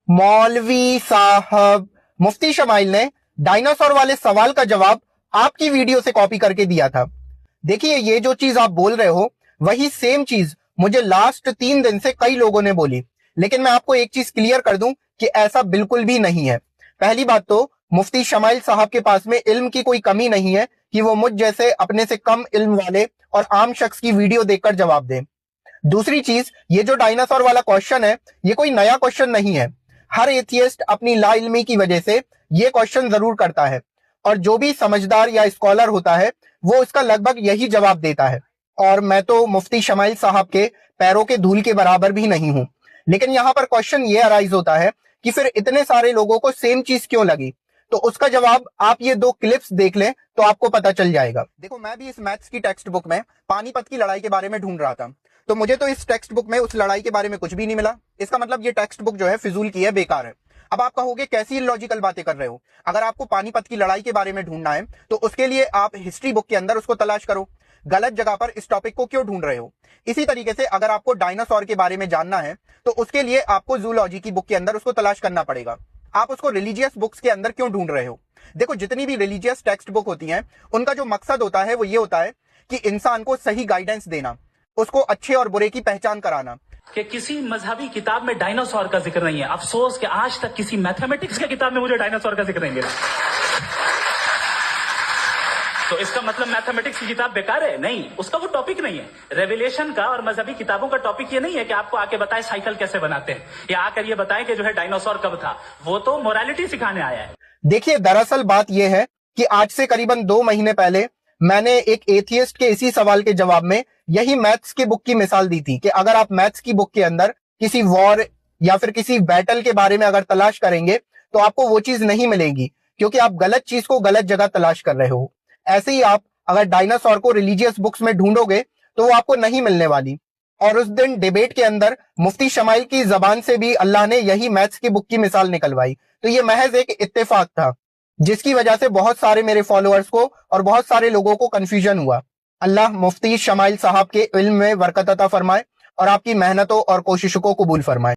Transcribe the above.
मौलवी साहब, मुफ्ती शमाइल ने डायनासोर वाले सवाल का जवाब आपकी वीडियो से कॉपी करके दिया था। देखिए, ये जो चीज आप बोल रहे हो वही सेम चीज मुझे लास्ट 3 दिन से कई लोगों ने बोली, लेकिन मैं आपको एक चीज क्लियर कर दूं कि ऐसा बिल्कुल भी नहीं है। पहली बात तो मुफ्ती शमाइल साहब के पास में इल्म की कोई कमी नहीं है कि वो मुझ जैसे अपने से कम इल्म वाले और आम शख्स की वीडियो देखकर जवाब दें। दूसरी चीज, ये जो डायनासोर वाला क्वेश्चन है, ये कोई नया क्वेश्चन नहीं है। हर एथियस्ट अपनी लाइल्मी की वजह से ये क्वेश्चन जरूर करता है, और जो भी समझदार या स्कॉलर होता है वो इसका लगभग यही जवाब देता है। और मैं तो मुफ्ती शमाइल साहब के पैरों के धूल के बराबर भी नहीं हूं। लेकिन यहाँ पर क्वेश्चन ये अराइज होता है कि फिर इतने सारे लोगों को सेम चीज क्यों लगी। तो उसका जवाब आप ये 2 क्लिप्स देख लें तो आपको पता चल जाएगा। देखो, मैं भी इस मैथ्स की टेक्स्ट बुक में पानीपत की लड़ाई के बारे में ढूंढ रहा था, तो मुझे तो इस टेक्स्ट बुक में उस लड़ाई के बारे में कुछ भी नहीं मिला। इसका मतलब ये टेक्स्ट बुक जो है फिजूल की है, बेकार है। अब आप कहोगे कैसी लॉजिकल बातें कर रहे हो, अगर आपको पानीपत की लड़ाई के बारे में ढूंढना है तो उसके लिए आप हिस्ट्री बुक के अंदर उसको तलाश करो। गलत जगह पर इस टॉपिक को क्यों ढूंढ रहे हो। इसी तरीके से अगर आपको डायनासोर के बारे में जानना है तो उसके लिए आपको जूलॉजी की बुक के अंदर उसको तलाश करना पड़ेगा। आप उसको रिलीजियस बुक्स के अंदर क्यों ढूंढ रहे हो। देखो, जितनी भी रिलीजियस टेक्स्ट बुक होती हैं उनका जो मकसद होता है वो ये होता है कि इंसान को सही गाइडेंस देना, उसको अच्छे और बुरे की पहचान कराना। कि किसी मजहबी किताब में डायनासोर का जिक्र नहीं है। अफसोस कि आज तक किसी मैथमेटिक्स की किताब में मुझे डायनासोर का जिक्र नहीं मिला। तो इसका मतलब मैथमेटिक्स की किताब बेकार है? नहीं, उसका वो टॉपिक नहीं है। रेवलेशन का और मजहबी किताबों का टॉपिक ये नहीं है कि आपको आके बताए साइकिल कैसे बनाते हैं, या आकर ये बताएं कि जो है डायनासोर कब था। वो तो मोरालिटी सिखाने आया है। देखिए, दरअसल बात यह है कि आज से करीबन 2 महीने पहले मैंने एक एथियस्ट के इसी सवाल के जवाब में यही मैथ्स की बुक की मिसाल दी थी कि अगर आप मैथ्स की बुक के अंदर किसी वॉर या फिर किसी बैटल के बारे में अगर तलाश करेंगे तो आपको वो चीज नहीं मिलेगी, क्योंकि आप गलत चीज को गलत जगह तलाश कर रहे हो। ऐसे ही आप अगर डायनासोर को रिलीजियस बुक्स में ढूंढोगे तो वो आपको नहीं मिलने वाली। और उस दिन डिबेट के अंदर मुफ्ती शमाइल की जबान से भी अल्लाह ने यही मैथ्स की बुक की मिसाल निकलवाई। तो ये महज एक इत्तेफाक था, जिसकी वजह से बहुत सारे मेरे फॉलोअर्स को और बहुत सारे लोगों को कंफ्यूजन हुआ। अल्लाह मुफ्ती शमाइल साहब के इल्म में बरकत अता फरमाए और आपकी मेहनतों और कोशिशों को कबूल फरमाए।